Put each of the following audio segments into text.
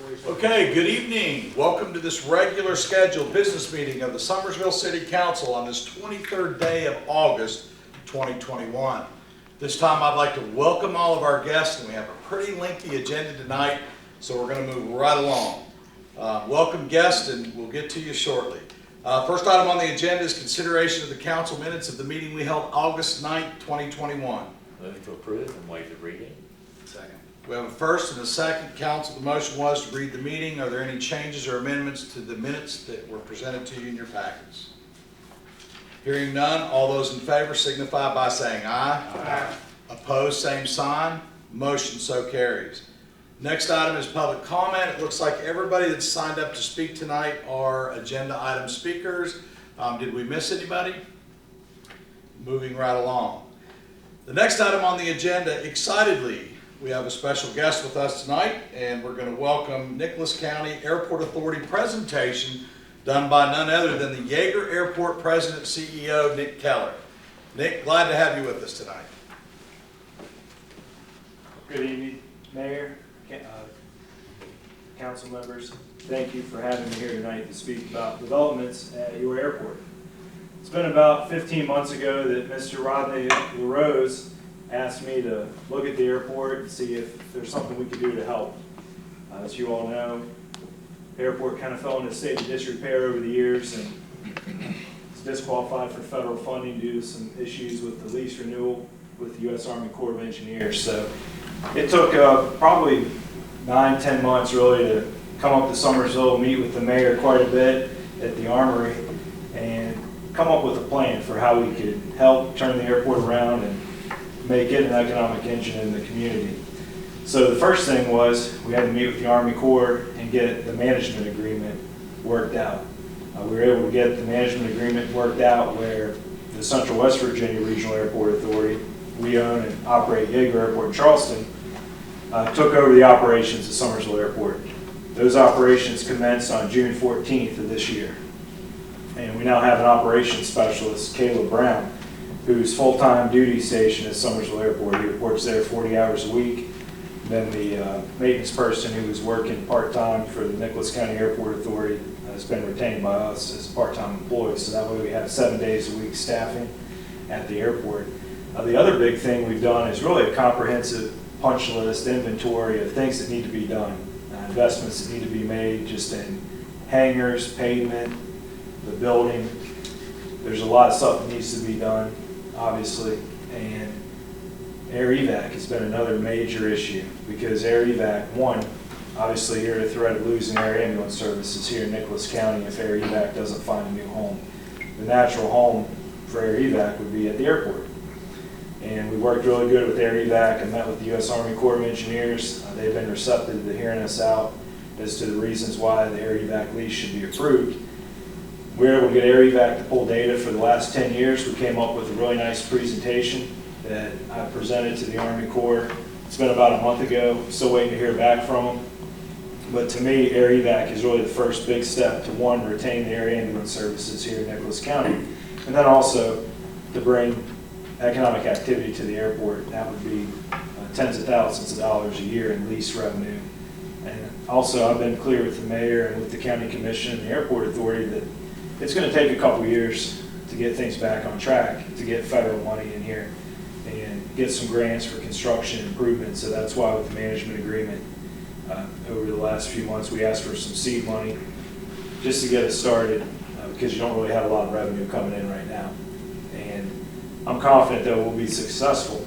Okay, good evening. Welcome to this regular scheduled business meeting of the Summersville City Council on this 23rd day of August 2021. This time I'd like to welcome all of our guests, and we have a pretty lengthy agenda tonight, so we're going to move right along. Welcome guests, and we'll get to you shortly. First item on the agenda is consideration of the council minutes of the meeting we held August 9th, 2021. Move to approve and waive the reading. Second. We have a first and a second. Council, the motion was to read the meeting. Are there any changes or amendments to the minutes that were presented to you in your packets? Hearing none, all those in favor signify by saying aye. Aye. Opposed, same sign. Motion so carries. Next item is public comment. It looks like everybody that's signed up to speak tonight are agenda item speakers. Did we miss anybody? Moving right along. The next item on the agenda, excitedly, we have a special guest with us tonight, and we're going to welcome Nicholas County Airport Authority presentation done by none other than the Yeager Airport President CEO, Nick Keller. Nick, glad to have you with us tonight. Good evening, Mayor, council members. Thank you for having me here tonight to speak about developments at your airport. It's been about 15 months ago that Mr. Rodney LaRose asked me to look at the airport and see if there's something we could do to help. As you all know, the airport kind of fell into a state of disrepair over the years and it's disqualified for federal funding due to some issues with the lease renewal with the U.S. Army Corps of Engineers. So it took probably 9-10 months really to come up to Summersville, meet with the mayor quite a bit at the Armory, and come up with a plan for how we could help turn the airport around and make it an economic engine in the community. So the first thing was we had to meet with the Army Corps and get the management agreement worked out. We were able to get the management agreement worked out where the Central West Virginia Regional Airport Authority, we own and operate Yeager Airport in Charleston, took over the operations at Summersville Airport. Those operations commenced on June 14th of this year. And we now have an operations specialist, Caleb Brown, whose full-time duty station at Summersville Airport. He reports there 40 hours a week. Then the maintenance person who was working part-time for the Nicholas County Airport Authority has been retained by us as a part-time employee. So that way we have 7 days a week staffing at the airport. The other big thing we've done is really a comprehensive punch list inventory of things that need to be done, investments that need to be made just in hangars, pavement, the building. There's a lot of stuff that needs to be done, obviously, and air evac has been another major issue because air evac, one, obviously you're at a threat of losing air ambulance services here in Nicholas County if air evac doesn't find a new home. The natural home for air evac would be at the airport. And we worked really good with air evac and met with the U.S. Army Corps of Engineers. They've been receptive to hearing us out as to the reasons why the air evac lease should be approved. We were able to get air evac to pull data for the last 10 years. We came up with a really nice presentation that I presented to the Army Corps. It's been about a month ago, still waiting to hear back from them. But to me, air evac is really the first big step to, one, retain the air ambulance services here in Nicholas County, and then also to bring economic activity to the airport. That would be tens of thousands of dollars a year in lease revenue. And also, I've been clear with the mayor and with the county commission and the airport authority that it's going to take a couple years to get things back on track, to get federal money in here and get some grants for construction improvements. So that's why with the management agreement, over the last few months, we asked for some seed money just to get us started because you don't really have a lot of revenue coming in right now. And I'm confident that we'll be successful.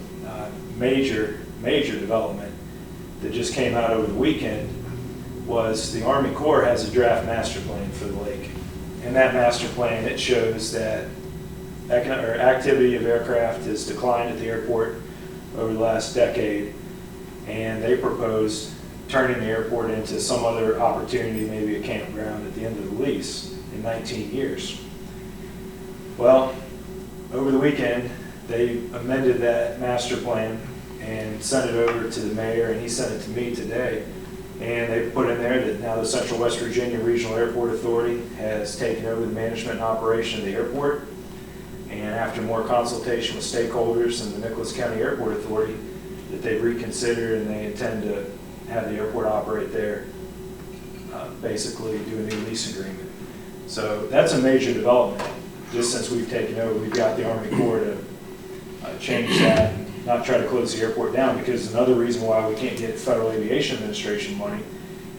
Major development that just came out over the weekend was the Army Corps has a draft master plan for the lake. In that master plan, it shows that activity of aircraft has declined at the airport over the last decade, and they proposed turning the airport into some other opportunity, maybe a campground at the end of the lease in 19 years. Well, over the weekend, they amended that master plan and sent it over to the mayor, and he sent it to me today. And they put in there that now the Central West Virginia Regional Airport Authority has taken over the management and operation of the airport. And after more consultation with stakeholders and the Nicholas County Airport Authority, that they've reconsidered and they intend to have the airport operate there basically do a new lease agreement. So that's a major development. Just since we've taken over, we've got the Army Corps to change that, and not try to close the airport down, because another reason why we can't get Federal Aviation Administration money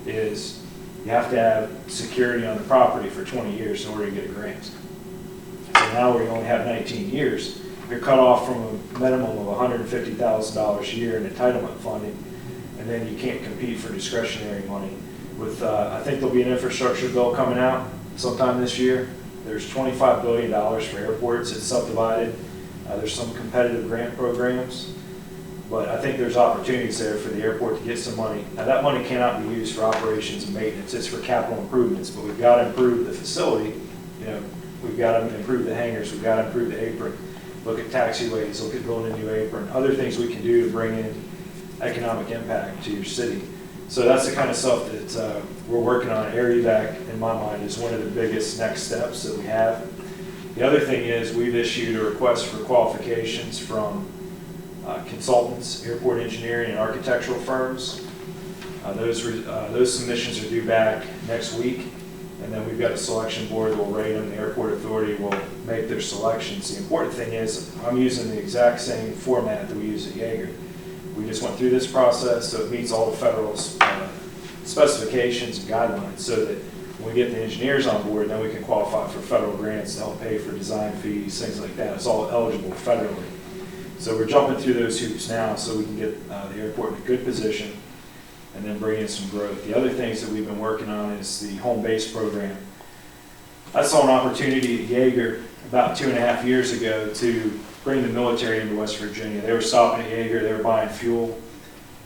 is you have to have security on the property for 20 years in order to get a grant. So now we only have 19 years. You're cut off from a minimum of $150,000 a year in entitlement funding, and then you can't compete for discretionary money. With, I think there'll be an infrastructure bill coming out sometime this year. There's $25 billion for airports. It's subdivided. There's some competitive grant programs, but I think there's opportunities there for the airport to get some money. Now that money cannot be used for operations and maintenance. It's for capital improvements, but we've got to improve the facility. You know, we've got to improve the hangars. We've got to improve the apron. Look at taxiways. Look at building a new apron. Other things we can do to bring in economic impact to your city. So that's the kind of stuff that we're working on. Air evac, in my mind, is one of the biggest next steps that we have. The other thing is we've issued a request for qualifications from consultants, airport engineering, and architectural firms. Those submissions are due back next week, and then we've got a selection board that will rate them. The airport authority will make their selections. The important thing is I'm using the exact same format that we use at Yeager. We just went through this process, so it meets all the federal specifications and guidelines, so that when we get the engineers on board, then we can qualify for federal grants to help pay for design fees, things like that. It's all eligible federally. So we're jumping through those hoops now so we can get the airport in a good position and then bring in some growth. The other things that we've been working on is the home base program. I saw an opportunity at Yeager about 2.5 years ago to bring the military into West Virginia. They were stopping at Yeager, they were buying fuel,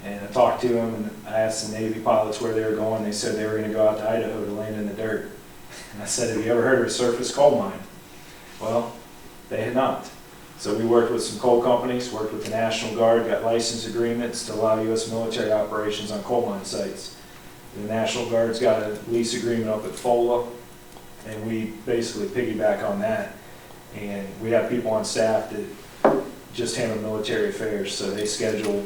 and I talked to them and I asked the Navy pilots where they were going. They said they were going to go out to Idaho to land in the dirt. And I said, have you ever heard of a surface coal mine? Well, they had not. So we worked with some coal companies, worked with the National Guard, got license agreements to allow U.S. military operations on coal mine sites. The National Guard's got a lease agreement up at Fola, and we basically piggyback on that. And we have people on staff that just handle military affairs, so they schedule,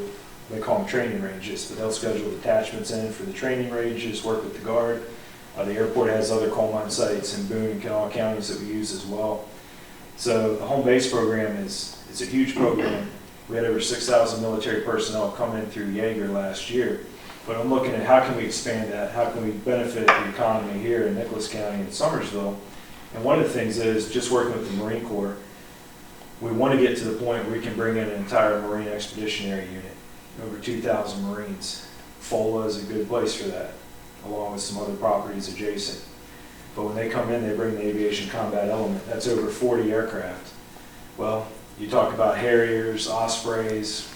they call them training ranges, but they'll schedule detachments in for the training ranges, work with the Guard. The airport has other coal mine sites in Boone and Kanawha counties that we use as well. So the home base program is a huge program. We had over 6,000 military personnel come in through Yeager last year. But I'm looking at how can we expand that? How can we benefit the economy here in Nicholas County and Summersville? And one of the things is just working with the Marine Corps. We want to get to the point where we can bring in an entire Marine Expeditionary Unit, over 2,000 Marines. Fola is a good place for that, along with some other properties adjacent. But when they come in, they bring the aviation combat element. That's over 40 aircraft. Well, you talk about Harriers, Ospreys,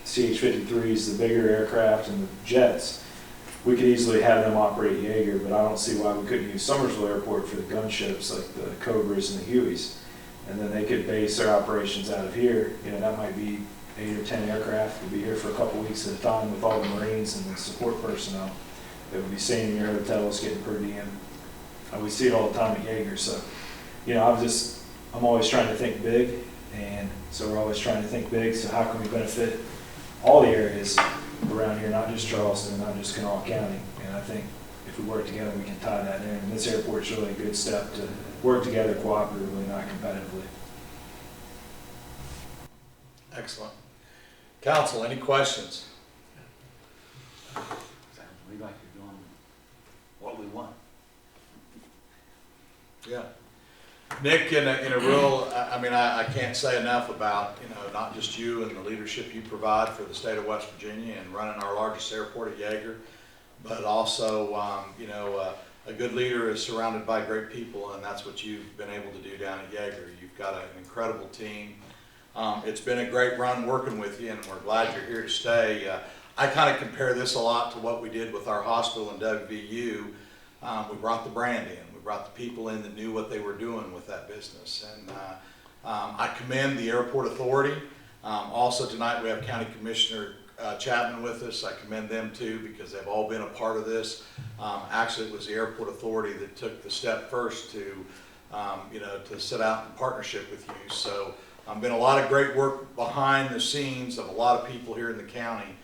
CH-53s, the bigger aircraft, and the jets. We could easily have them operate Yeager, but I don't see why we couldn't use Summersville Airport for the gunships like the Cobras and the Hueys. And then they could base their operations out of here. You know, that might be 8 or 10 aircraft. We'll be here for a couple weeks at a time with all the Marines and the support personnel. They would be staying in your hotels, getting per diem. We see it all the time at Yeager. So, you know, I'm always trying to think big, and so we're always trying to think big. So how can we benefit all the areas around here, not just Charleston, not just Kanawha County? And I think if we work together, we can tie that in. And this airport's really a good step to work together cooperatively, not competitively. Excellent. Council, any questions? We like to do what we want. Yeah. Nick, in a real, I can't say enough about, you know, not just you and the leadership you provide for the state of West Virginia and running our largest airport at Yeager, but also, a good leader is surrounded by great people, and that's what you've been able to do down at Yeager. You've got an incredible team. It's been a great run working with you, and we're glad you're here to stay. I kind of compare this a lot to what we did with our hospital in WVU. We brought the brand in. We brought the people in that knew what they were doing with that business. And I commend the airport authority. Also tonight we have County Commissioner Chapman with us. I commend them too, because they've all been a part of this. Actually, it was the airport authority that took the step first to sit out in partnership with you. So been a lot of great work behind the scenes of a lot of people here in the county,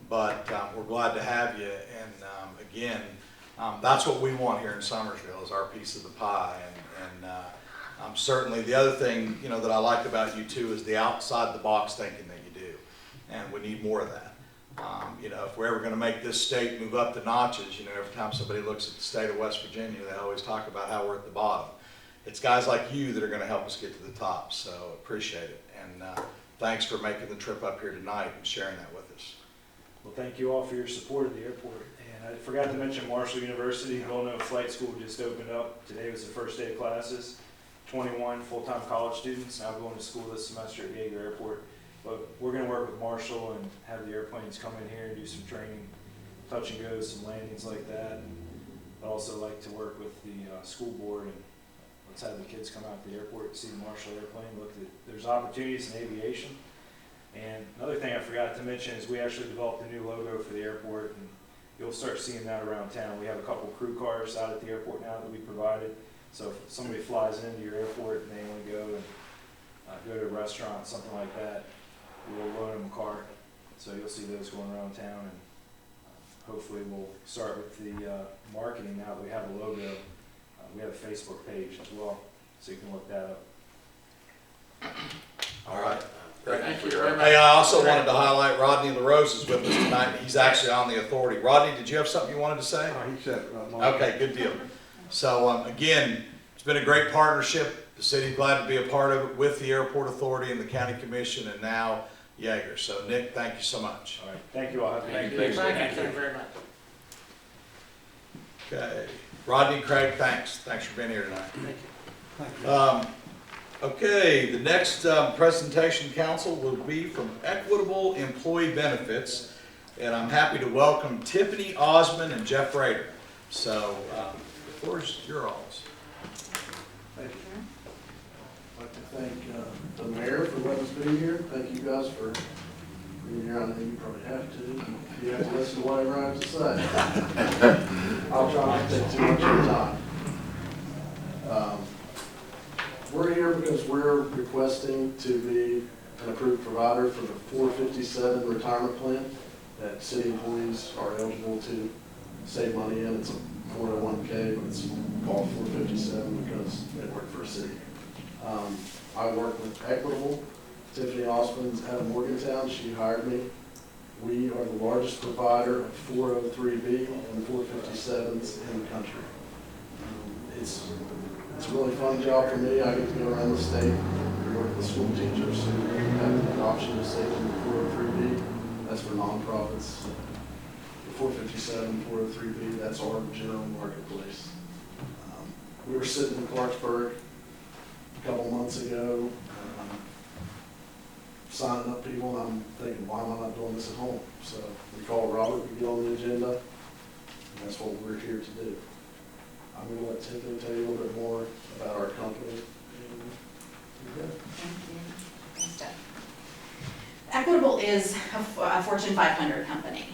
but we're glad to have you. And again, That's what we want here in Summersville, is our piece of the pie. And certainly the other thing, you know, that I like about you too is the outside the box thinking that you do. And we need more of that. You know, if we're ever going to make this state move up the notches, you know, every time somebody looks at the state of West Virginia, they always talk about how we're at the bottom. It's guys like you that are going to help us get to the top, so appreciate it. And thanks for making the trip up here tonight and sharing that with us. Well, thank you all for your support of the airport. And I forgot to mention Marshall University, Villanova Flight School just opened up. Today was the first day of classes. 21 full-time college students now going to school this semester at Yeager Airport. But we're going to work with Marshall and have the airplanes come in here and do some training, touch and go, some landings like that. And I'd also like to work with the school board, and let's have the kids come out to the airport and see the Marshall airplane. Look, there's opportunities in aviation. And another thing I forgot to mention is we actually developed a new logo for the airport, and you'll start seeing that around town. We have a couple crew cars out at the airport now that we provided. So if somebody flies into your airport and they want to go and go to a restaurant, something like that, we'll loan them a car. So you'll see those going around town, and hopefully we'll start with the marketing now that we have a logo. We have a Facebook page as well, so you can look that up. All right. Thank you very much. Hey, I also wanted to highlight Rodney LaRose is with us tonight. He's actually on the authority. Rodney, did you have something you wanted to say? He said, Okay, good deal. So again, it's been a great partnership. The city's glad to be a part of it with the Airport Authority and the County Commission, and now Yeager. So Nick, thank you so much. All right, thank you all. Have a Thank good you. day. Thank you very much. Okay. Rodney, Craig, thanks. Thanks for being here tonight. thank you. Okay, the next presentation, council, will be from Equitable Employee Benefits, and I'm happy to welcome Tiffany Osmond and Jeff Rader. So, the floor is yours. Thank you. I'd like to thank the mayor for letting us be here. Thank you guys for being here. I know you probably have to. You have to listen to whatever I have to say. I'll try not to take too much of your time. We're here because we're requesting to be an approved provider for the 457 retirement plan that city employees are eligible to save money in. It's a 401k, but it's called 457 because they work for a city. I work with Equitable. Tiffany Osmond's out of Morgantown. She hired me. We are the largest provider of 403B and 457s in the country. It's a really fun job for me. I get to go around the state and work with school teachers who have the option to save in the 403B. That's for nonprofits. The 457, 403B, that's our general marketplace. We were sitting in Clarksburg a couple months ago, signing up people, and I'm thinking, why am I not doing this at home? So we called Robert to get on the agenda, and that's what we're here to do. I'm going to let Tiffany tell you a little bit more about our company. Thank you. Thanks, Jeff. Equitable is a Fortune 500 company,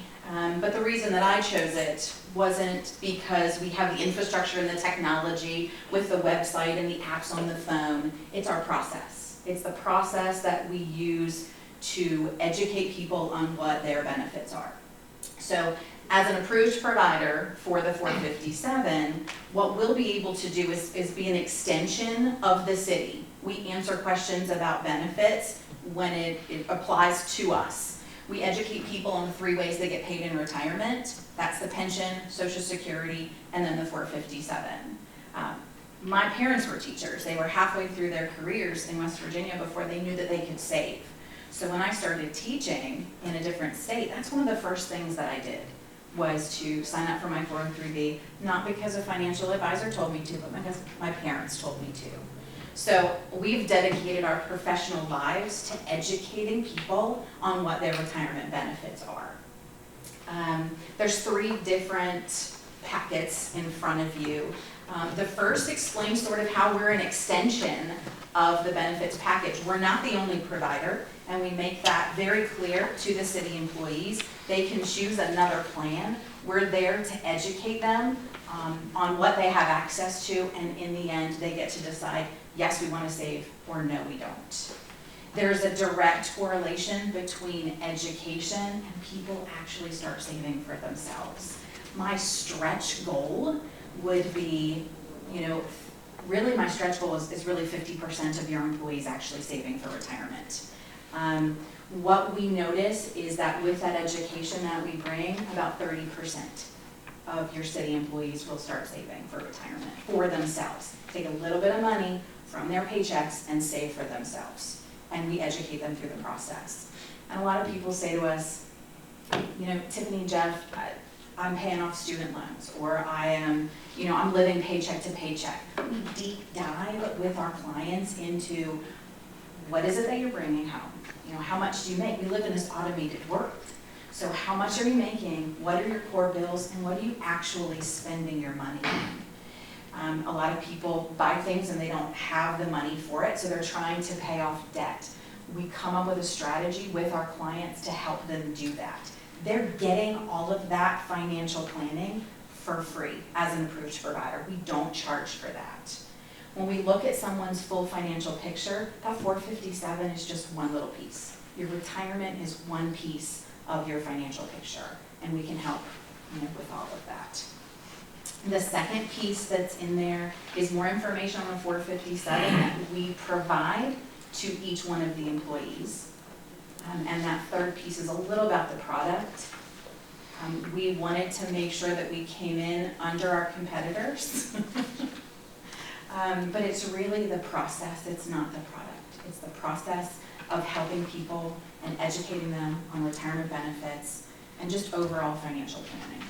but the reason that I chose it wasn't because we have the infrastructure and the technology with the website and the apps on the phone. It's our process. It's the process that we use to educate people on what their benefits are. So as an approved provider for the 457, what we'll be able to do is be an extension of the city. We answer questions about benefits when it applies to us. We educate people on the 3 ways they get paid in retirement. That's the pension, Social Security, and then the 457. My parents were teachers. They were halfway through their careers in West Virginia before they knew that they could save. So when I started teaching in a different state, that's one of the first things that I did, was to sign up for my 403B, not because a financial advisor told me to, but because my parents told me to. So we've dedicated our professional lives to educating people on what their retirement benefits are. There's 3 different packets in front of you. The first explains sort of how we're an extension of the benefits package. We're not the only provider, and we make that very clear to the city employees. They can choose another plan. We're there to educate them on what they have access to, and in the end, they get to decide, yes, we want to save, or no, we don't. There's a direct correlation between education and people actually start saving for themselves. My stretch goal would be, really my stretch goal is really 50% of your employees actually saving for retirement. What we notice is that with that education that we bring, about 30% of your city employees will start saving for retirement for themselves. Take a little bit of money from their paychecks and save for themselves. And we educate them through the process. And a lot of people say to us, Tiffany and Jeff, I'm paying off student loans, or I am, I'm living paycheck to paycheck. We deep dive with our clients into what is it that you're bringing home? How much do you make? We live in this automated world. So how much are you making? What are your core bills? And what are you actually spending your money on? A lot of people buy things and they don't have the money for it, so they're trying to pay off debt. We come up with a strategy with our clients to help them do that. They're getting all of that financial planning for free as an approved provider. We don't charge for that. When we look at someone's full financial picture, that 457 is just one little piece. Your retirement is one piece of your financial picture, and we can help with all of that. The second piece that's in there is more information on the 457 that we provide to each one of the employees. And that third piece is a little about the product. We wanted to make sure that we came in under our competitors. But it's really the process, it's not the product. It's the process of helping people and educating them on retirement benefits and just overall financial planning.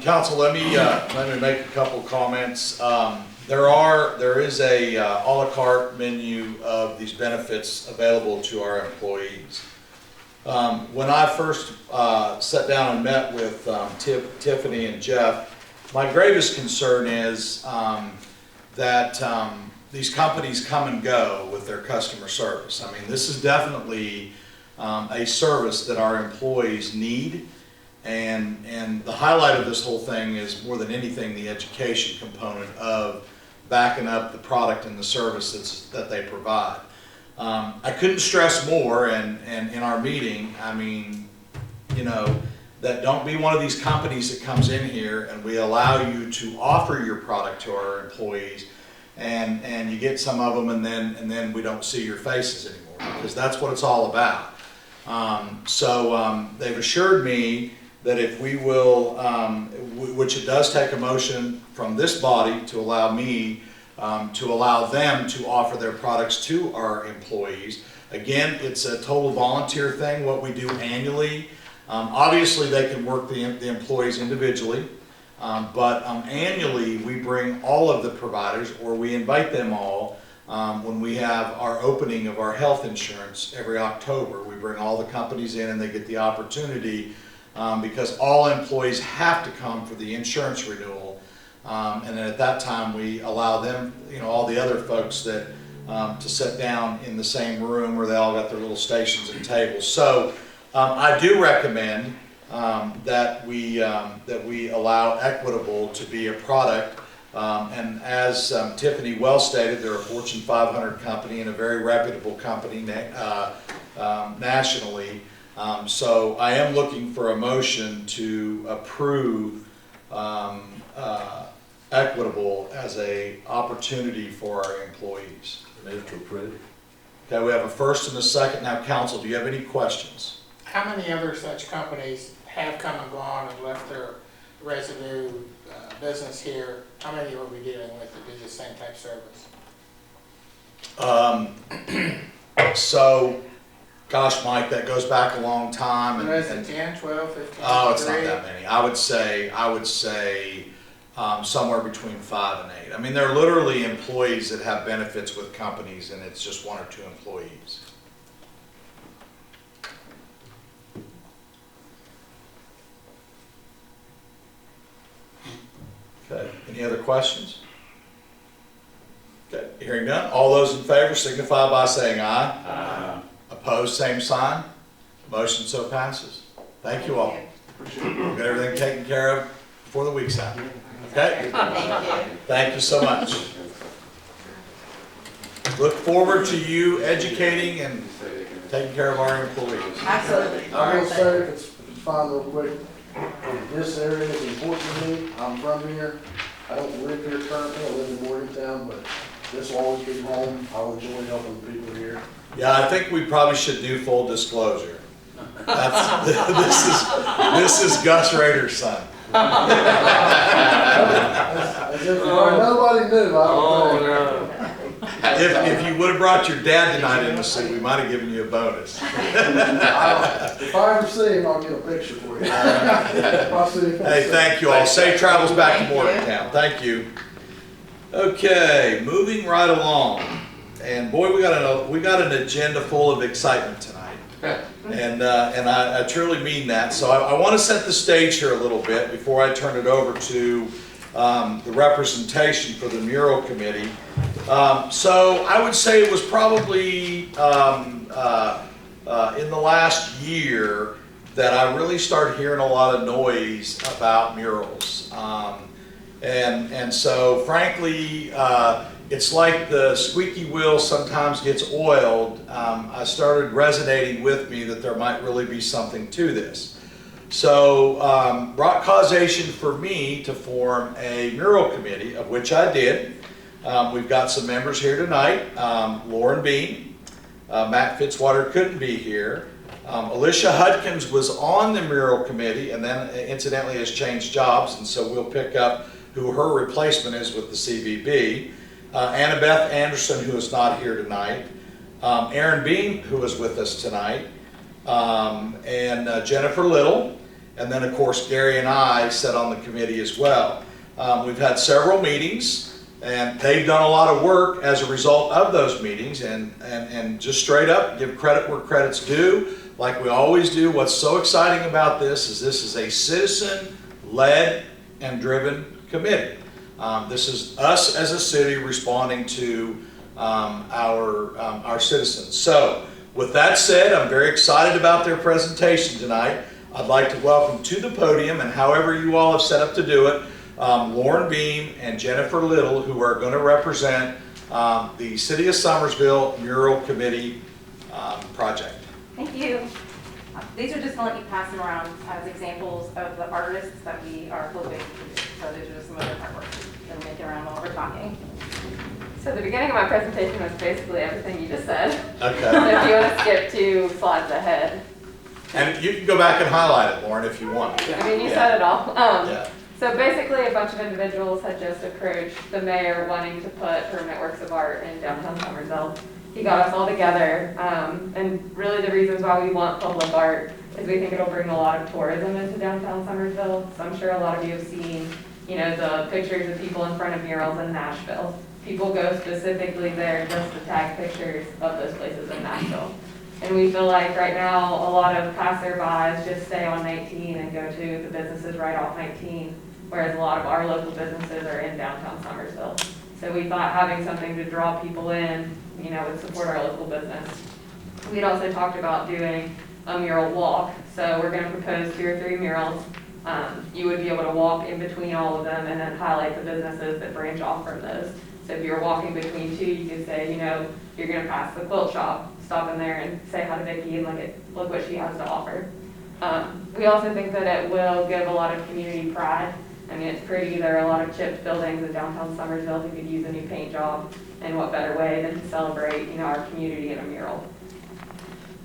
Council, let me make a couple comments. There is a a la carte menu of these benefits available to our employees. When I first sat down and met with Tiffany and Jeff, my gravest concern is that these companies come and go with their customer service. I mean, this is definitely a service that our employees need, and the highlight of this whole thing is more than anything the education component of backing up the product and the services that they provide. I couldn't stress more, and in our meeting, I mean, that don't be one of these companies that comes in here and we allow you to offer your product to our employees, and you get some of them, and then we don't see your faces anymore, because that's what it's all about. So they've assured me that if we will, which it does take a motion from this body to allow me to allow them to offer their products to our employees. Again, it's a total volunteer thing, what we do annually. Obviously, they can work the employees individually, but annually we bring all of the providers, or we invite them all when we have our opening of our health insurance every October. We bring all the companies in and they get the opportunity because all employees have to come for the insurance renewal. And then at that time, we allow them, all the other folks that to sit down in the same room where they all got their little stations and tables. So I do recommend that we allow Equitable to be a product. And as Tiffany well stated, they're a Fortune 500 company and a very reputable company nationally. So I am looking for a motion to approve Equitable as a opportunity for our employees. Move to approve. Okay, we have a first and a second. Now, council, do you have any questions? How many other such companies have come and gone and left their residue business here? How many are we dealing with that do the same type service? So, gosh, Mike, that goes back a long time. Is it 10, 12, 15? Oh, it's not that many. I would say somewhere between 5 and 8. I mean, there are literally employees that have benefits with companies, and it's just 1 or 2 employees. Okay, any other questions? Okay, hearing none. All those in favor signify by saying aye. Aye. Opposed, same sign. Motion so passes. Thank you all. We'll get everything taken care of before the week's out. Okay? Thank you. Thank you so much. Look forward to you educating and taking care of our employees. Absolutely. I will say, if it's fine real quick, this area is important to me. I'm from here. I don't live here currently. I live in Morgantown, but this will always be home. I'll enjoy helping the people here. Yeah, I think we probably should do full disclosure. That's, this is Gus Rader's son. As if nobody knew, I don't think. If you would have brought your dad tonight in the suit, we might have given you a bonus. If I ever see him, I'll get a picture for you. I'll see if I Hey, see him. thank you all. Safe travels back to Thank you. Morgantown. Thank you. Okay, moving right along. And boy, we got an agenda full of excitement tonight. And I truly mean that. So I want to set the stage here a little bit before I turn it over to the representation for the Mural Committee. So I would say it was probably in the last year that I really started hearing a lot of noise about murals. And so frankly, it's like the squeaky wheel sometimes gets oiled. I started resonating with me that there might really be something to this. So brought causation for me to form a mural committee, of which I did. We've got some members here tonight. Lauren Bean, Matt Fitzwater couldn't be here. Alicia Hudkins was on the mural committee and then incidentally has changed jobs, and so we'll pick up who her replacement is with the CVB. Annabeth Anderson, who is not here tonight. Aaron Bean, who is with us tonight. And Jennifer Little. And then, of course, Gary and I sat on the committee as well. We've had several meetings, and they've done a lot of work as a result of those meetings. And just straight up, give credit where credit's due, like we always do. What's so exciting about this is a citizen-led and driven committee. This is us as a city responding to our citizens. So, with that said, I'm very excited about their presentation tonight. I'd like to welcome to the podium, and however you all have set up to do it, Lauren Beam and Jennifer Little, who are going to represent the City of Summersville Mural Committee project. Thank you. These are just going to let you pass them around as examples of the artists that we are hoping to do. So these are just some of their artwork that we'll make it around while we're talking. So the beginning of my presentation was basically everything you just said. Okay. So if you want to skip 2 slides ahead. And you can go back and highlight it, Lauren, if you want. I mean, you said it all. Yeah. So basically a bunch of individuals had just approached the mayor wanting to put permanent works of art in downtown Summersville. He got us all together, and really the reasons why we want public art is we think it'll bring a lot of tourism into downtown Summersville. So I'm sure a lot of you have seen, you know, the pictures of people in front of murals in Nashville. People go specifically there just to tag pictures of those places in Nashville. And we feel like right now a lot of passerbys just stay on 19 and go to the businesses right off 19, whereas a lot of our local businesses are in downtown Summersville. So we thought having something to draw people in, you know, would support our local business. We'd also talked about doing a mural walk. So we're going to propose 2 or 3 murals. You would be able to walk in between all of them and then highlight the businesses that branch off from those. So if you're walking between 2, you could say, you know, you're going to pass the quilt shop, stop in there and say hi to Vicki and look what she has to offer. We also think that it will give a lot of community pride. I mean, it's pretty. There are a lot of chipped buildings in downtown Summersville who could use a new paint job, and what better way than to celebrate, you know, our community in a mural.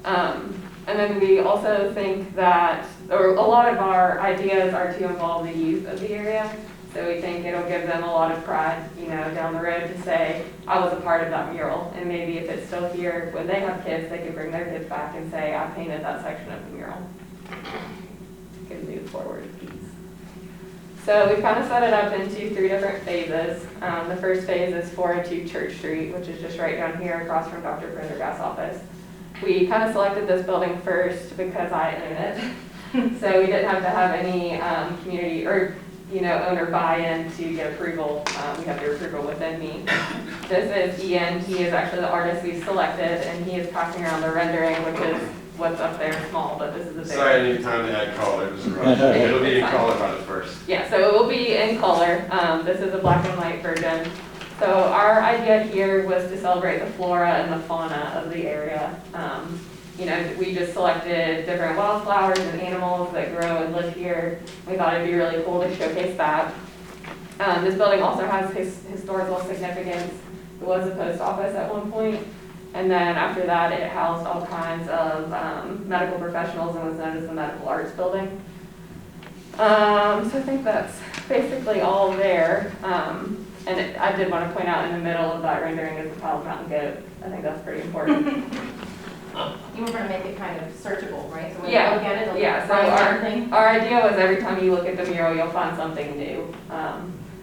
And then we also think that, or a lot of our ideas are to involve the youth of the area. So we think it'll give them a lot of pride, you know, down the road to say, I was a part of that mural. And maybe if it's still here, when they have kids, they could bring their kids back and say, I painted that section of the mural. Good move forward, please. So we've kind of set it up into 3 different phases. The first phase is 402 Church Street, which is just right down here across from Dr. Prendergast's office. We kind of selected this building first because I own it. So we didn't have to have any community or owner buy-in to get approval. We have your approval within me. This is Ian. He is actually the artist we selected, and he is passing around the rendering, which is what's up there small, but this is a big. Sorry, I need time to add color. It was a rush. It'll be in color by the first. Yeah, so it will be in color. This is a black and white version. So our idea here was to celebrate the flora and the fauna of the area. you know, we just selected different wildflowers and animals that grow and live here. We thought it'd be really cool to showcase that. This building also has historical significance. It was a post office at one point, and then after that it housed all kinds of medical professionals and was known as the Medical Arts Building. So I think that's basically all there. And I did want to point out in the middle of that rendering is the Powell Mountain goat. I think that's pretty important. You were gonna make it kind of searchable, right? So when you Yeah, look at it, it'll yeah, so find something. our idea was every time you look at the mural, you'll find something new.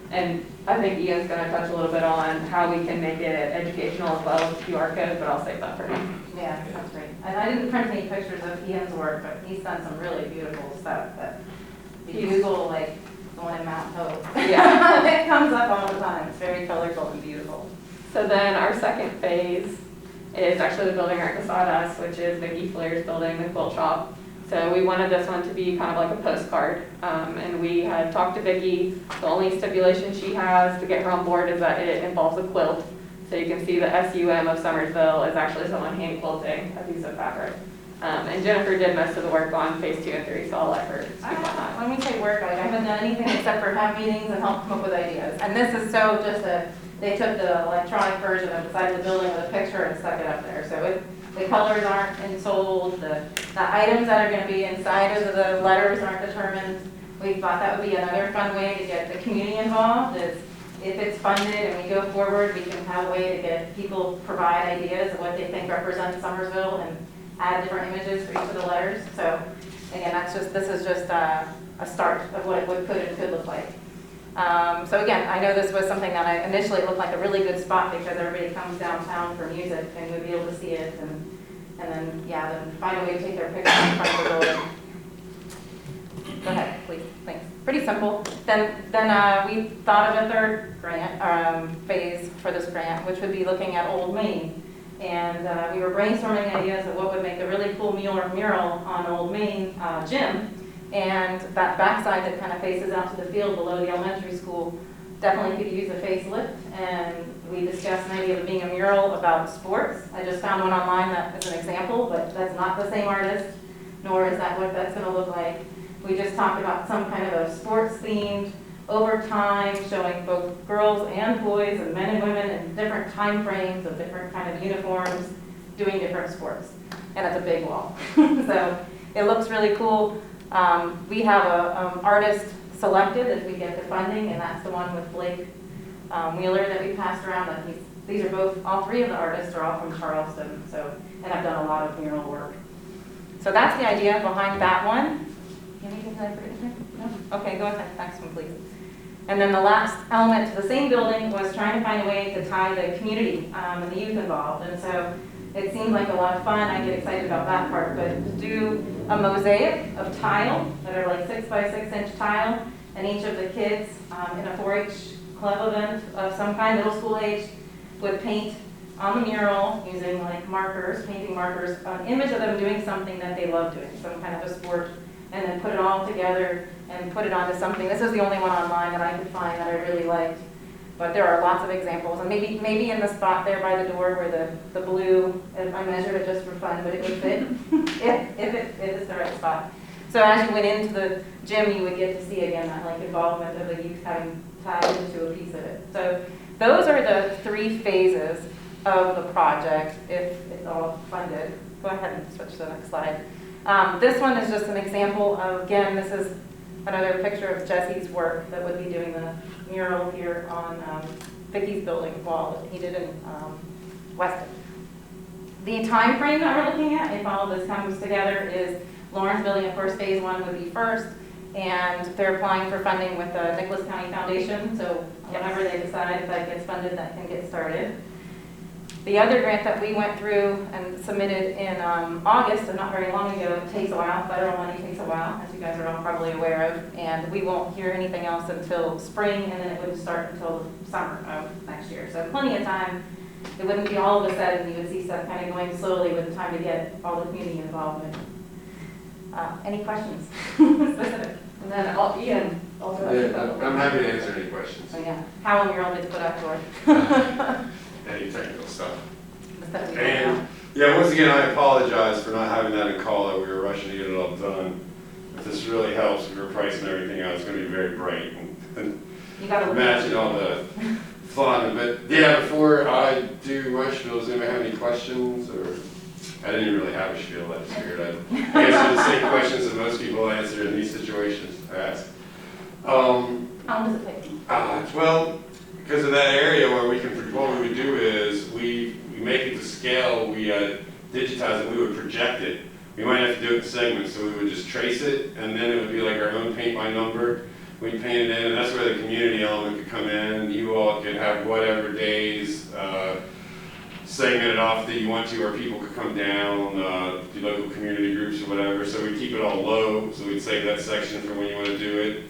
And I think Ian's gonna touch a little bit on how we can make it educational as well as QR code, but I'll save that for him. Yeah, that's great. And I didn't print any pictures of Ian's work, but he's done some really beautiful stuff that if you Google, like, the one in Mount Hope. Yeah. It comes up all the time. It's very colorful and beautiful. So then our second phase is actually the building right beside us, which is Vicki Flair's building, the quilt shop. So we wanted this one to be kind of like a postcard. And we had talked to Vicki. The only stipulation she has to get her on board is that it involves a quilt. So you can see the SUM of Summersville is actually someone hand quilting a piece of fabric. And Jennifer did most of the work on phase 2 and 3, so I'll let her speak on that. When we say work, I haven't done anything except for have meetings and help come up with ideas. And this is so just they took the electronic version of the side of the building with a picture and stuck it up there. So the colors aren't ensouled, the items that are going to be inside of the letters aren't determined. We thought that would be another fun way to get the community involved is if it's funded and we go forward, we can have a way to get people provide ideas of what they think represents Summersville and add different images for each of the letters. So again, this is just a start of what it could and could look like. So again, I know this was something that initially looked like a really good spot because everybody comes downtown for music and we'd be able to see it and then find a way to take their picture in front of the building. Go ahead, please, thanks. Pretty simple. Then we thought of a third grant phase for this grant, which would be looking at Old Main. And we were brainstorming ideas of what would make a really cool mural on Old Main Gym. And that backside that kind of faces out to the field below the elementary school definitely could use a facelift. And we discussed an idea of being a mural about sports. I just found one online that is an example, but that's not the same artist, nor is that what that's going to look like. We just talked about some kind of a sports themed over time, showing both girls and boys and men and women in different time frames of different kind of uniforms doing different sports. And it's a big wall. So it looks really cool. We have an artist selected if we get the funding, and that's the one with Blake Wheeler that we passed around. These are all three of the artists are all from Charleston, and have done a lot of mural work. So that's the idea behind that one. Anything that I forget here? No? Okay, go ahead, next one please. And then the last element to the same building was trying to find a way to tie the community and the youth involved. And so it seemed like a lot of fun. I get excited about that part, but to do a mosaic of tile that are like 6 by 6 inch tile, and each of the kids in a 4-H club event of some kind, middle school age, would paint on the mural using like markers, painting markers, an image of them doing something that they love doing, some kind of a sport, and then put it all together and put it onto something. This is the only one online that I could find that I really liked. But there are lots of examples, and maybe in the spot there by the door where the blue, I measured it just for fun, but it would fit if it's the right spot. So as you went into the gym, you would get to see again that like involvement of the youth having tied into a piece of it. So those are the 3 phases of the project if it's all funded. Go ahead and switch to the next slide. This one is just an example of, again, this is another picture of Jesse's work that would be doing the mural here on Vicky's building wall that he did in Weston. The time frame that we're looking at, if all of this comes together, is Lauren's building, of course, phase 1 would be first, and they're applying for funding with the Nicholas County Foundation, so whenever they decide if that gets funded, that can get started. The other grant that we went through and submitted in August, so not very long ago, it takes a while. Federal money takes a while, as you guys are all probably aware of, and we won't hear anything else until spring, and then it wouldn't start until the summer of next year. So plenty of time. It wouldn't be all of a sudden. You would see stuff kind of going slowly with the time to get all the community involvement. Any questions? Specific? And then Ian also. Yeah, I'm happy to answer any questions. So yeah, how a mural gets put up for. Any technical stuff. The stuff we don't And know. Yeah, once again, I apologize for not having that in call, that we were rushing to get it all done. If this really helps, we were pricing everything out, it's gonna be very bright, and You gotta look. imagine all the fun, but yeah, before I do my spiel, does anybody have any questions, or? I didn't really have a spiel, I just figured I'd answer the same questions that most people answer in these situations I ask. How long does it take? Well, because of that area where we can, what we would do is, we make it to scale, we digitize it, we would project it. We might have to do it in segments, so we would just trace it, and then it would be like our own paint by number. We'd paint it in, and that's where the community element could come in. You all could have whatever days segment it off that you want to, or people could come down, the local community groups or whatever. So we keep it all low, so we'd save that section for when you want to do it.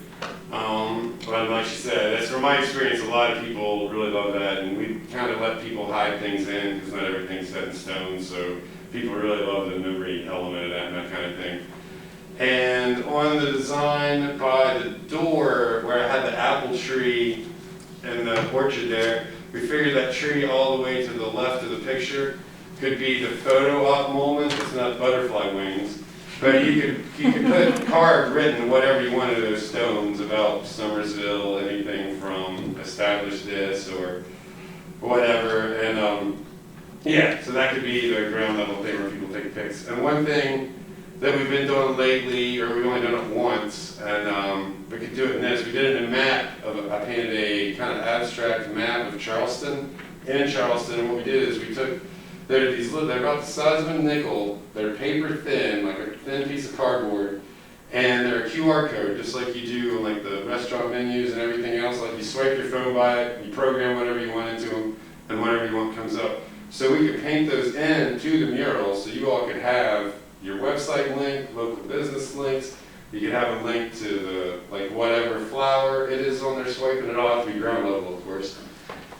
But like she said, that's from my experience, a lot of people really love that, and we kind of let people hide things in, because not everything's set in stone, so people really love the memory element of that and that kind of thing. And on the design by the door, where I had the apple tree and the orchard there, we figured that tree all the way to the left of the picture could be the photo op moment. It's not butterfly wings, but you could put carved, written, whatever you wanted of those stones about Somersville, anything from establish this or whatever. And yeah, so that could be the ground level thing where people take pics. And one thing that we've been doing lately, or we've only done it once, and we could do it in this. We did it in a map. I painted a kind of abstract map of Charleston, in Charleston, and what we did is we took, they're about the size of a nickel, they're paper thin, like a thin piece of cardboard, and they're a QR code, just like you do on like the restaurant menus and everything else. Like you swipe your phone by it, you program whatever you want into them, and whatever you want comes up. So we could paint those in to the murals, so you all could have your website link, local business links. You could have a link to the, like, whatever flower it is on there, swiping it off, to be ground level, of course.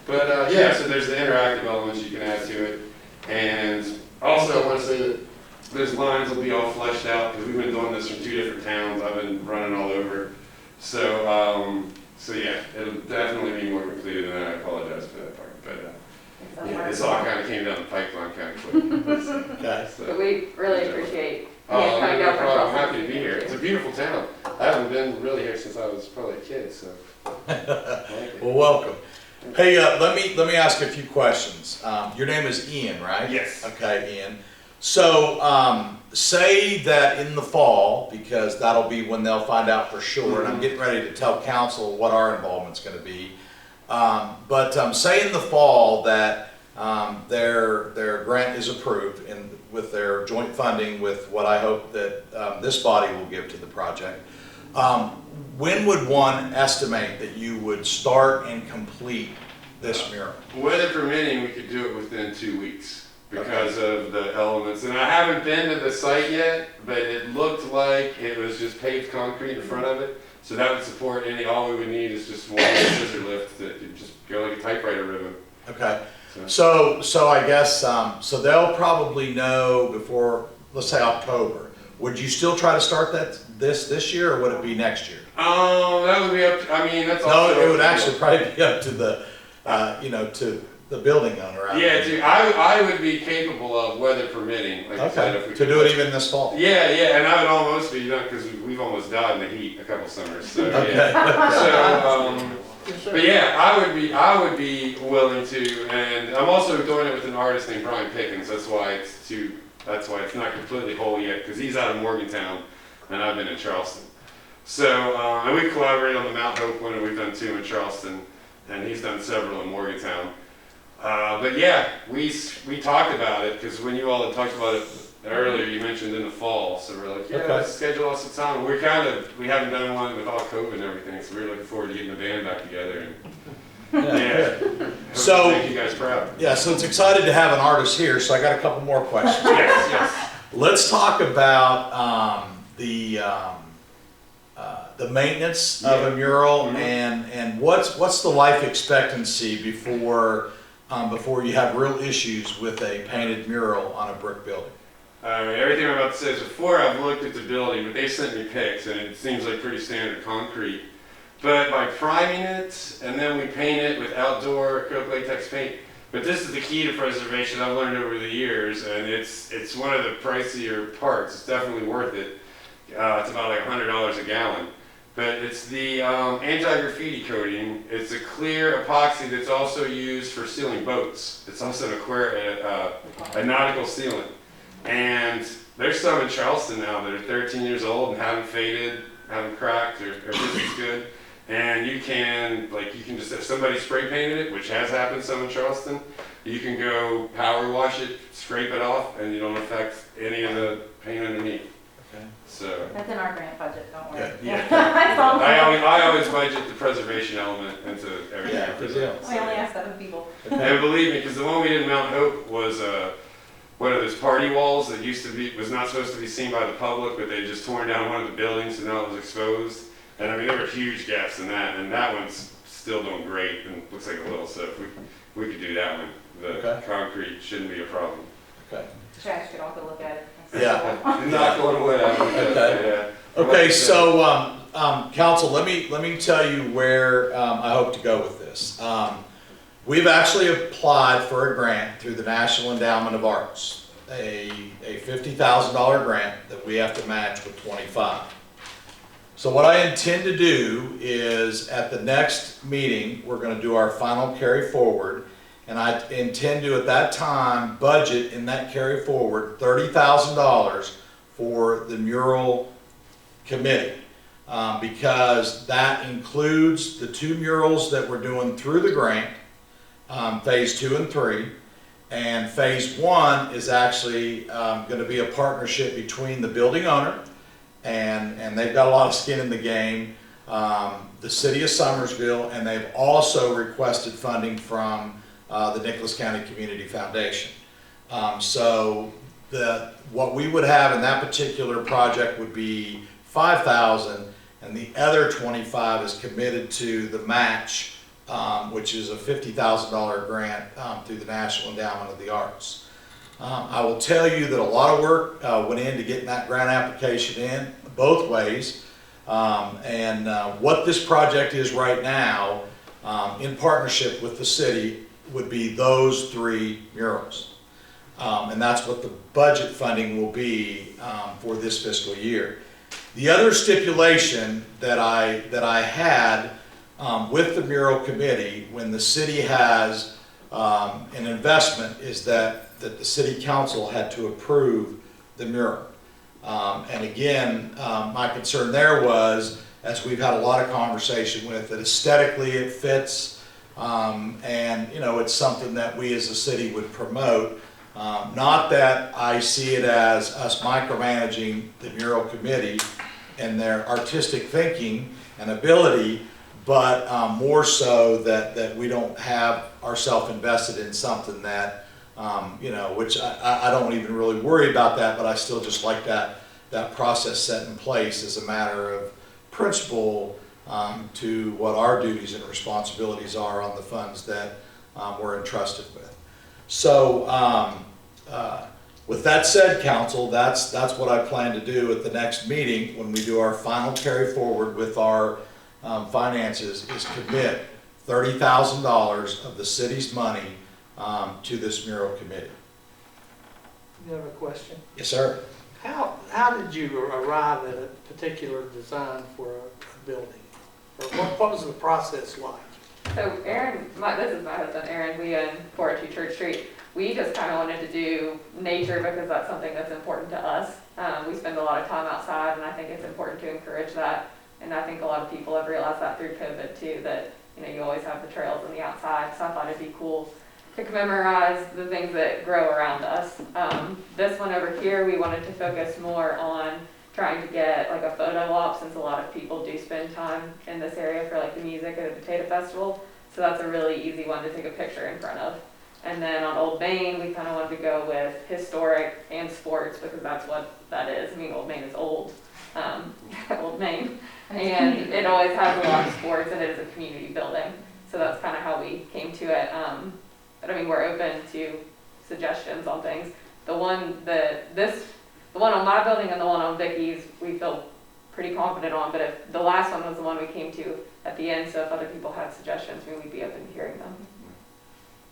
But yeah, so there's the interactive elements you can add to it. And also I want to say that those lines will be all fleshed out, because we've been doing this from 2 different towns. I've been running all over. So, so yeah, it'll definitely be more completed than that. I apologize for that part. But yeah, this all kind of came down the pipeline kind of quick. Okay. But we really appreciate Oh, you coming down no for problem. I'm Charleston. happy to be here. It's a beautiful town. I haven't been really here since I was probably a kid, so. I like it. Well, welcome. Hey, let me ask you a few questions. Your name is Ian, right? Yes. Okay, Ian. So, say that in the fall, because that'll be when they'll find out for sure, and I'm getting ready to tell council what our involvement's going to be. But say in the fall that their grant is approved, and with their joint funding with what I hope that this body will give to the project. When would one estimate that you would start and complete this mural? Weather permitting, we could do it within 2 weeks because of the elements. And I haven't been to the site yet, but it looked like it was just paved concrete in front of it. So that would support all we would need is just one scissor lift that would just go like a typewriter ribbon. Okay. So I guess, so they'll probably know before, let's say October. Would you still try to start this year, or would it be next year? That would be up to, I mean, that's No, also. it would actually probably be up to the, to the building owner. Yeah, I would be capable of, weather permitting, like I said, if Okay, we to could. do it even this fall? Yeah, and I would almost be done, because we've almost died in the heat a couple summers, so Okay. yeah. So, but yeah, I would be willing to, and I'm also doing it with an artist named Brian Pickens. That's why it's not completely whole yet, because he's out of Morgantown, and I've been in Charleston. So, and we collaborated on the Mount Hope one, and we've done 2 in Charleston, and he's done several in Morgantown. But yeah, we talked about it, because when you all had talked about it earlier, you mentioned in the fall, so we're like, yeah, Okay. let's schedule us some time. We haven't done one with all COVID and everything, so we're looking forward to getting the band back together. And yeah, So- make you guys proud. Yeah, so it's excited to have an artist here, so I got a couple more questions. Yes. Let's talk about the maintenance of a mural, and what's the life expectancy before you have real issues with a painted mural on a brick building? Everything I'm about to say is before I've looked at the building, but they sent me pics, and it seems like pretty standard concrete. But by priming it, and then we paint it with outdoor acrylic latex paint, But this is the key to preservation I've learned over the years, and it's one of the pricier parts. It's definitely worth it. It's about like $100 a gallon. But it's the anti-graffiti coating. It's a clear epoxy that's also used for sealing boats. It's also a nautical sealant. And there's some in Charleston now that are 13 years old and haven't faded, haven't cracked, or just as good. And you can just, if somebody spray painted it, which has happened some in Charleston, you can go power wash it, scrape it off, and you don't affect any of the paint underneath. Okay. So. That's in our grant budget, don't worry. Yeah. That's all. I always budget the preservation element into everything. Yeah, good deal. We only ask 7 people. And believe me, because the one we did in Mount Hope was one of those party walls that was not supposed to be seen by the public, but they just torn down one of the buildings, and now it was exposed. And I mean, there were huge gaps in that, and that one's still doing great and looks like a little. So if we could do that one, the concrete shouldn't be a problem. Okay. Trash could all go look at it. Yeah. Not going away. Okay. Yeah. Okay, so, council, let me tell you where, I hope to go with this. We've actually applied for a grant through the National Endowment of Arts, a $50,000 grant that we have to match with 25. So what I intend to do is at the next meeting, we're going to do our final carry forward, and I intend to at that time budget in that carry forward $30,000 for the mural committee, because that includes the 2 murals that we're doing through the grant, phase 2 and 3, and phase 1 is actually going to be a partnership between the building owner, and they've got a lot of skin in the game, the city of Summersville, and they've also requested funding from the Nicholas County Community Foundation. So what we would have in that particular project would be $5,000, and the other 25 is committed to the match, which is a $50,000 grant through the National Endowment of the Arts. I will tell you that a lot of work went into getting that grant application in both ways, and what this project is right now, in partnership with the city, would be those 3 murals. And that's what the budget funding will be for this fiscal year. The other stipulation that I had with the mural committee when the city has an investment is that the city council had to approve the mural. And again, my concern there was, as we've had a lot of conversation with, that aesthetically it fits, and it's something that we as a city would promote. Not that I see it as us micromanaging the mural committee and their artistic thinking and ability, but more so that we don't have ourselves invested in something that, which I don't even really worry about that, but I still just like that process set in place as a matter of principle to what our duties and responsibilities are on the funds that we're entrusted with. So with that said, council, that's what I plan to do at the next meeting when we do our final carry forward with our finances, is commit $30,000 of the city's money to this mural committee. You have a question? Yes, sir. How did you arrive at a particular design for a building? Or what was the process like? So Aaron, this is my husband, Aaron, we own 402 Church Street. We just kind of wanted to do nature because that's something that's important to us. We spend a lot of time outside, and I think it's important to encourage that. And I think a lot of people have realized that through COVID too, that you always have the trails on the outside. So I thought it'd be cool to commemorate the things that grow around us. This one over here, we wanted to focus more on trying to get like a photo op, since a lot of people do spend time in this area for like the music at a potato festival. So that's a really easy one to take a picture in front of. And then on Old Main, we kind of wanted to go with historic and sports because that's what that is. I mean, Old Main is old, Old Main. And it always has a lot of sports, and it is a community building. So that's kind of how we came to it. But I mean, we're open to suggestions on things. The one on my building and the one on Vicky's, we feel pretty confident on. But if the last one was the one we came to at the end, so if other people had suggestions, we'd be open to hearing them.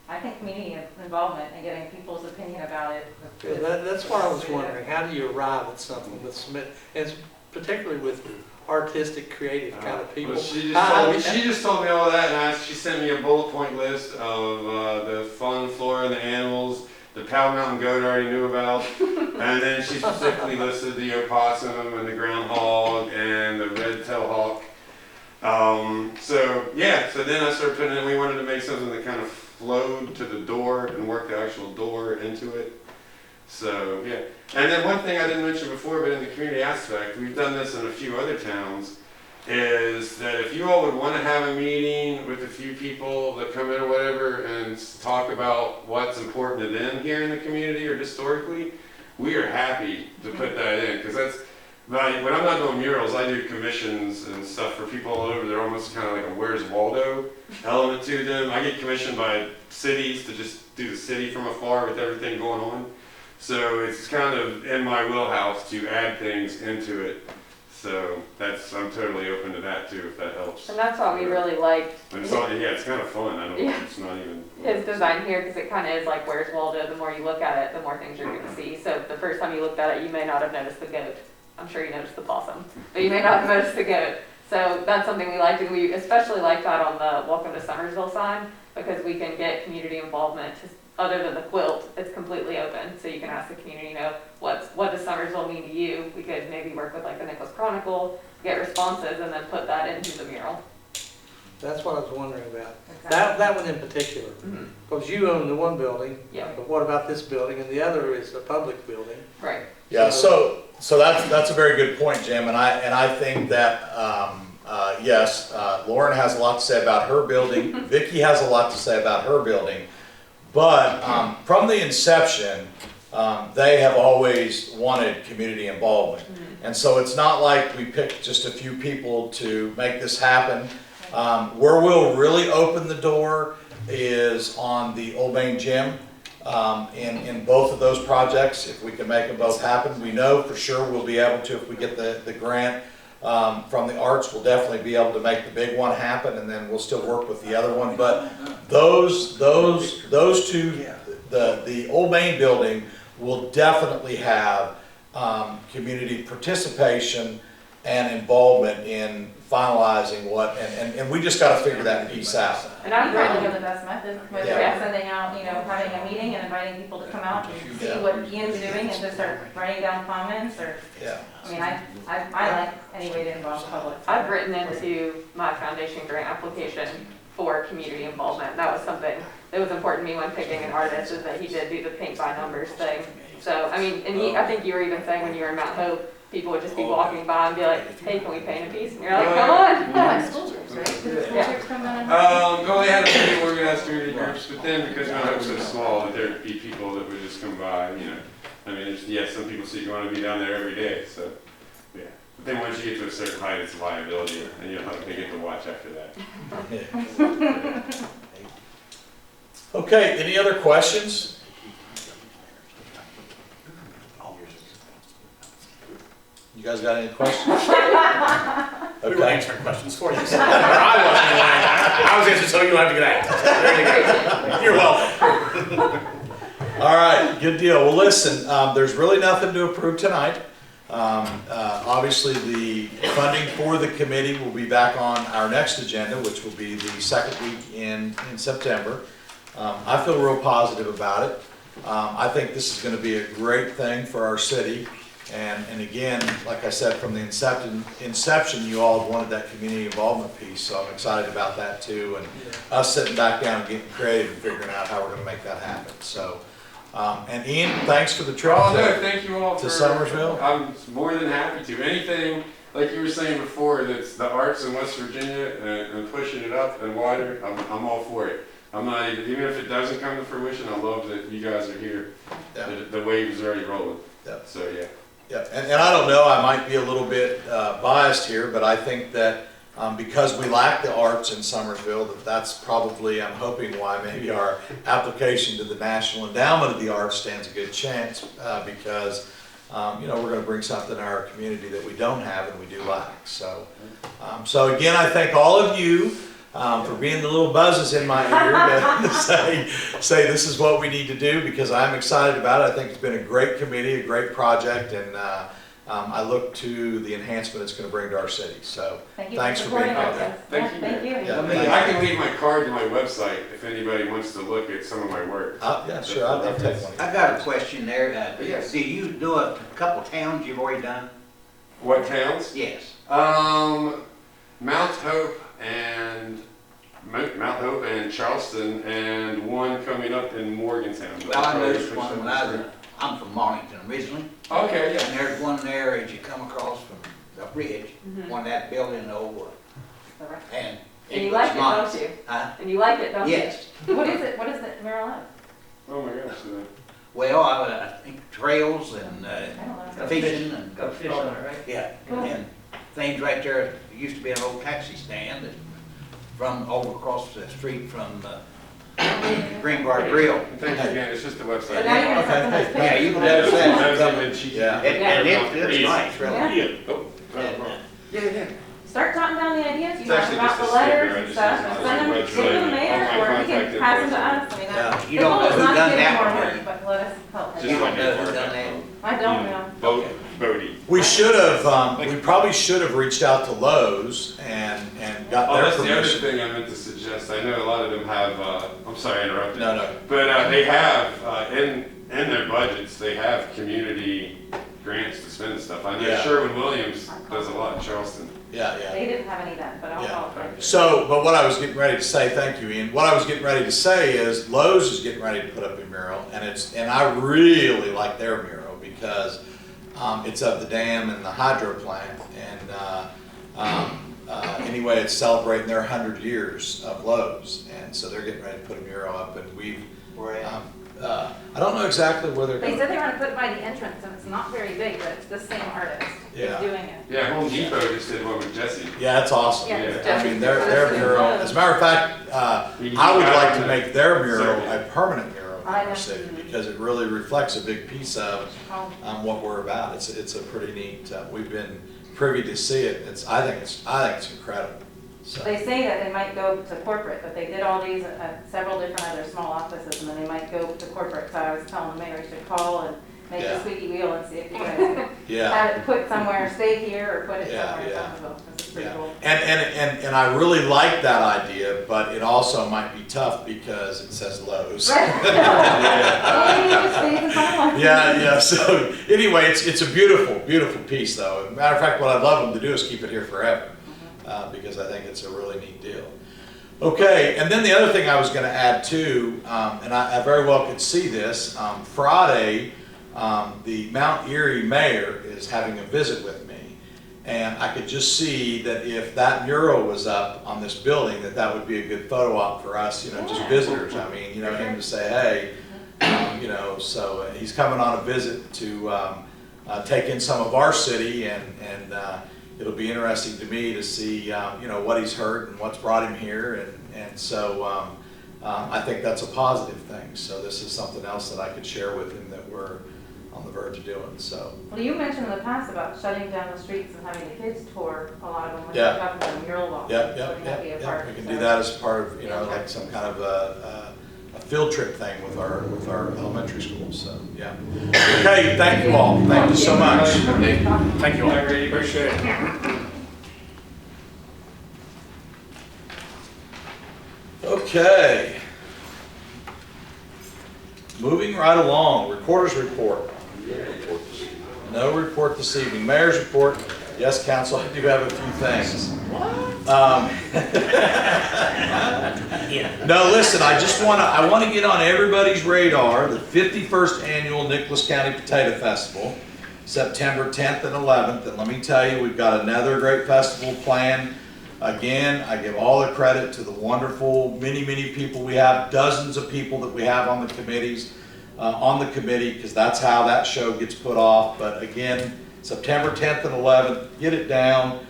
I think community involvement and getting people's opinion about it. That's why I was wondering, how do you arrive at something with submit, and particularly with artistic, creative kind of people? Well, she just told me all that, and she sent me a bullet point list of the fauna and flora and the animals. The Powell Mountain goat I already knew about, and then she specifically listed the opossum and the groundhog and the red-tailed hawk. So then I started putting in, we wanted to make something that kind of flowed to the door and work the actual door into it. So, yeah. And then one thing I didn't mention before, but in the community aspect, we've done this in a few other towns, is that if you all would want to have a meeting with a few people that come in or whatever and talk about what's important to them here in the community or historically, we are happy to put that in, because that's, like, when I'm not doing murals, I do commissions and stuff for people all over. They're almost kind of like a Where's Waldo element to them. I get commissioned by cities to just do the city from afar with everything going on. So it's kind of in my wheelhouse to add things into it. So I'm totally open to that too, if that helps. And that's why we really liked. And it's kind of fun. It's not even. His design here, because it kind of is like Where's Waldo. The more you look at it, the more things you're going to see. So the first time you looked at it, you may not have noticed the goat. I'm sure you noticed the possum, but you may not have noticed the goat. So that's something we liked, and we especially liked that on the Welcome to Summersville sign, because we can get community involvement. Other than the quilt, it's completely open, so you can ask the community, what does Summersville mean to you? We could maybe work with like the Nicholas Chronicle, get responses, and then put that into the mural. That's what I was wondering about. Exactly. That one in particular, because you own the one building, Yeah. but what about this building? And the other is a public building. Right. Yeah, so that's a very good point, Jim, and I think that, yes, Lauren has a lot to say about her building, Vicki has a lot to say about her building, but from the inception, they have always wanted community involvement. And so it's not like we picked just a few people to make this happen. Where we'll really open the door is on the Old Main Gym. In both of those projects, if we can make them both happen. We know for sure we'll be able to, if we get the grant from the arts, we'll definitely be able to make the big one happen, and then we'll still work with the other one. But those two, the Old Main building will definitely have community participation and involvement in finalizing what, and we just got to figure that piece out. And I think the best method, whether Yeah. it's sending out, having a meeting and inviting people to come out and see Yeah. what Ian's doing and just start writing down comments, or, Yeah. I mean, I like any way to involve the public. I've written into my foundation grant application for community involvement. That was something that was important to me when picking an artist, is that he did do the paint by numbers thing. So, I mean, and I think you were even saying when you were in Mount Hope, people would just be walking by and be like, hey, can we paint a piece? And you're like, come on. Like school trips, right? Did the school Yeah. trips come down? Well, they had a few organized community groups, but then because Mount Hope's so small, that there'd be people that would just come by, I mean, some people say you want to be down there every day, so, yeah. But then once you get to a certain height, it's a liability, and they get to watch after that. Okay, any other questions? You guys got any questions? We were answering questions for you. So I was answering so you don't have to get out. There you go. You're welcome. All right, good deal. Well, listen, there's really nothing to approve tonight. Obviously, the funding for the committee will be back on our next agenda, which will be the second week in September. I feel real positive about it. I think this is going to be a great thing for our city. And again, like I said, from the inception, you all wanted that community involvement piece, so I'm excited about that too. And us sitting back down and getting creative and figuring out how we're going to make that happen. So, and Ian, thanks for the trip Thank you all to Summersville. I'm more than happy to. Anything, like you were saying before, that's the arts in West Virginia and pushing it up and wider, I'm all for it. I'm not even if it doesn't come to fruition, I love that you guys are here. Yeah. The wave is already rolling. Yeah. So yeah. Yeah, and I don't know, I might be a little bit biased here, but I think that because we lack the arts in Summersville, that's probably, I'm hoping, why maybe our application to the National Endowment of the Arts stands a good chance, because we're going to bring something to our community that we don't have and we do lack. So, so again, I thank all of you for being the little buzzes in my ear to say this is what we need to do, because I'm excited about it. I think it's been a great committee, a great project, and I look to the enhancement it's going to bring to our city. So thanks for being supporting here. us. Thank you. Thank you. Yeah, I can leave my card to my website if anybody wants to look at some of my work. yeah, sure. I'll take one. I got a question there. Yes. Do you do a couple towns you've already done? What towns? Yes. Mount Hope and Charleston, and one coming up in Morgantown. Well, I noticed one when I'm from Marlington originally. Okay, yeah. And there's one there as you come across from the bridge, one that building over. And And you it like looks it, nice. don't you? Huh? And you like it, don't you? Yes. What is it? What is it, mural of? Oh my gosh. Well, I think trails and I don't know. fishing and, Got fish on it, right? yeah, Cool. and things right there. There used to be an old taxi stand that from over across the street from Green Bar Grill. Thank you again, it's just a But website. now you're gonna send us Yeah, you pictures. can notice that. Yeah. And it looks nice, really. Yeah. Oh, Yeah. Start jotting down the ideas you It's have actually about just the a sticker, letters I and just stuff, use and it send them, on my give them the website. mayor, All my or he contact can pass them to info. us. I mean, Yeah. You don't know who done that one, more do you? but let us help. Just You like don't know that who part. done that? I don't know. Bodie. We should have, we probably should have reached out to Lowe's and got Oh, their that's the other permission. thing I meant to suggest. I know a lot of them have, I'm sorry, I interrupted. No. But they have, in their budgets, they have community grants to spend and stuff. I know Yeah. Sherwin-Williams does a lot in Charleston. Yeah. They didn't have any then, but I'll Yeah. call them. So, but what I was getting ready to say, thank you, Ian. What I was getting ready to say is Lowe's is getting ready to put up a mural, and I really like their mural because it's of the dam and the hydro plant, and anyway, it's celebrating their 100 years of Lowe's, and so they're getting ready to put a mural up, and I don't know exactly where they're They going. said they were gonna put it by the entrance, and it's not very big, but it's the same artist Yeah. who's doing it. Yeah, Home Depot just did one with Jesse. Yeah, it's awesome. Yeah, it's I mean, their definitely- mural, as a matter of fact, I would like to make their mural a permanent mural in I know. our city because it really reflects a big piece of Oh. what we're about. It's a pretty neat, we've been privy to see it. I think it's incredible. So, They say that they might go to corporate, but they did all these at several different other small offices, and then they might go to corporate. So I was telling the mayor he should call and make Yeah. a squeaky wheel and see if you guys can yeah. have it put somewhere, stay here, or put it Yeah, somewhere in yeah. Duncanville. This is pretty Yeah. cool. And I really like that idea, but it also might be tough because it says Lowe's. Right. Hey, just stays in front of one. Yeah. So anyway, it's a beautiful, beautiful piece, though. As a matter of fact, what I'd love them to do is keep it here forever, because I think it's a really neat deal. Okay, and then the other thing I was going to add too, and I very well could see this, Friday, the Mount Erie mayor is having a visit with me, and I could just see that if that mural was up on this building, that would be a good photo op for us, just Yeah. visitors. I mean, him to say, hey, so he's coming on a visit to take in some of our city, and it'll be interesting to me to see, what he's heard and what's brought him here, and so I think that's a positive thing. So this is something else that I could share with him that we're on the verge of doing. So Well, you mentioned in the past about shutting down the streets and having the kids tour a lot of them when Yeah. you're talking about a mural walk. Yep. So that'd be a part We of can it. do that as part of Yeah. like some kind of a field trip thing with our elementary school. So yeah. Okay. Thank you all. Thank you so much. Thank you all. I really appreciate it. Okay. Moving right along, recorder's report. No report this evening. Mayor's report. Yes, council, I do have a few things. No, listen, I want to get on everybody's radar, the 51st annual Nicholas County Potato Festival, September 10th and 11th. And let me tell you, we've got another great festival planned. Again, I give all the credit to the wonderful, many people we have, dozens of people that we have on the committees, on the committee, because that's how that show gets put off. But again, September 10th and 11th, get it down,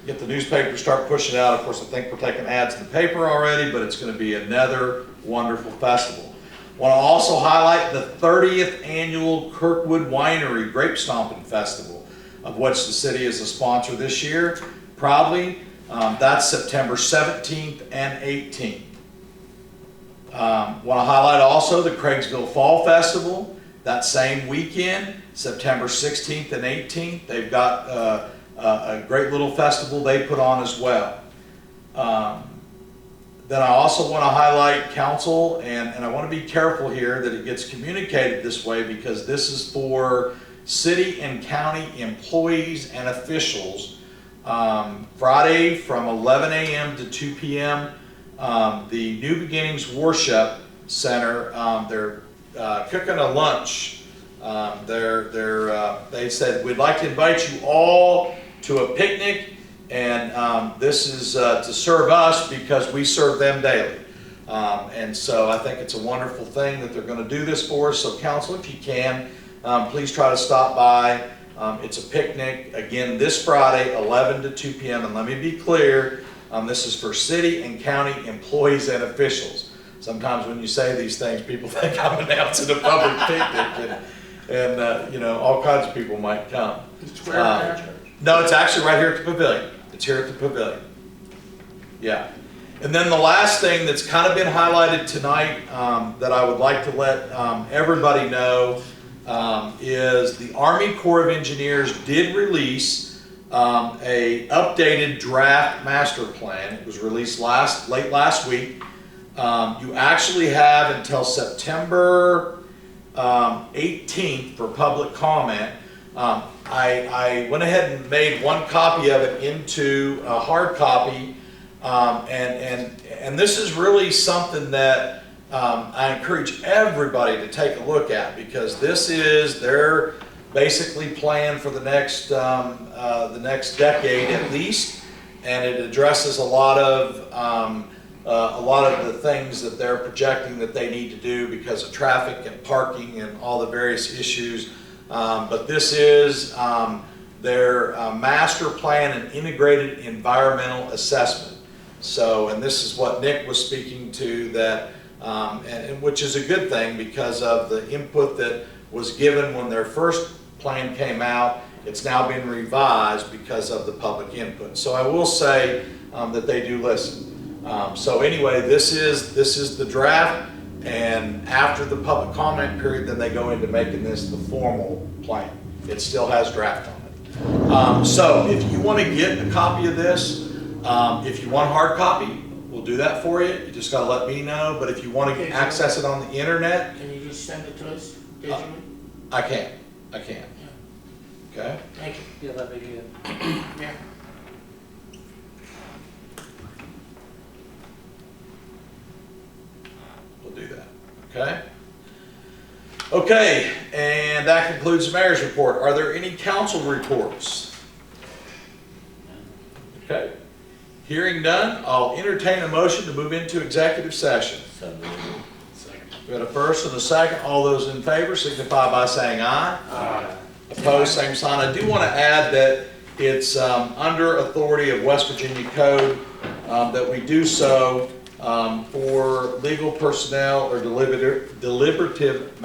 get the newspaper, start pushing it out. Of course, I think we're taking ads in the paper already, but it's going to be another wonderful festival. Want to also highlight the 30th annual Kirkwood Winery Grape Stomping Festival, of which the city is a sponsor this year, proudly. That's September 17th and 18th. Want to highlight also the Craigsville Fall Festival, that same weekend, September 16th and 18th. They've got a great little festival they put on as well. Then I also want to highlight council, and I want to be careful here that it gets communicated this way, because this is for city and county employees and officials. Friday from 11 a.m. to 2 p.m. The New Beginnings Worship Center, they're cooking a lunch. They said, we'd like to invite you all to a picnic, and this is to serve us because we serve them daily. And so I think it's a wonderful thing that they're going to do this for us. So council, if you can, please try to stop by. It's a picnic, again, this Friday, 11 to 2 p.m. And let me be clear, this is for city and county employees and officials. Sometimes when you say these things, people think I'm announcing a public picnic, and you know, all kinds of people might come. No, it's actually right here at the pavilion. It's here at the pavilion. Yeah. And then the last thing that's kind of been highlighted tonight that I would like to let everybody know is the Army Corps of Engineers did release a updated draft master plan. It was released late last week. You actually have until September 18th for public comment. I went ahead and made one copy of it into a hard copy, and this is really something that I encourage everybody to take a look at, because this is their basically plan for the next decade at least, and it addresses a lot of the things that they're projecting that they need to do because of traffic and parking and all the various issues. But this is their master plan and integrated environmental assessment. So, and this is what Nick was speaking to, that and which is a good thing because of the input that was given when their first plan came out. It's now been revised because of the public input. So I will say that they do listen. So anyway, this is the draft, and after the public comment period, then they go into making this the formal plan. It still has draft on it. So if you want to get a copy of this, if you want a hard copy, we'll do that for you. You just got to let me know. But if you want to access it on the internet, Can you just send it to us digitally? I can. Yeah. Okay. Thank you. Yeah, that'd be good. Yeah. We'll do that. Okay. Okay, and that concludes the mayor's report. Are there any council reports? Okay. Hearing none, I'll entertain a motion to move into executive session. We got a first and a second. All those in favor signify by saying aye. Aye. Opposed, same sign. I do want to add that it's under authority of West Virginia Code that we do so for legal personnel or deliberative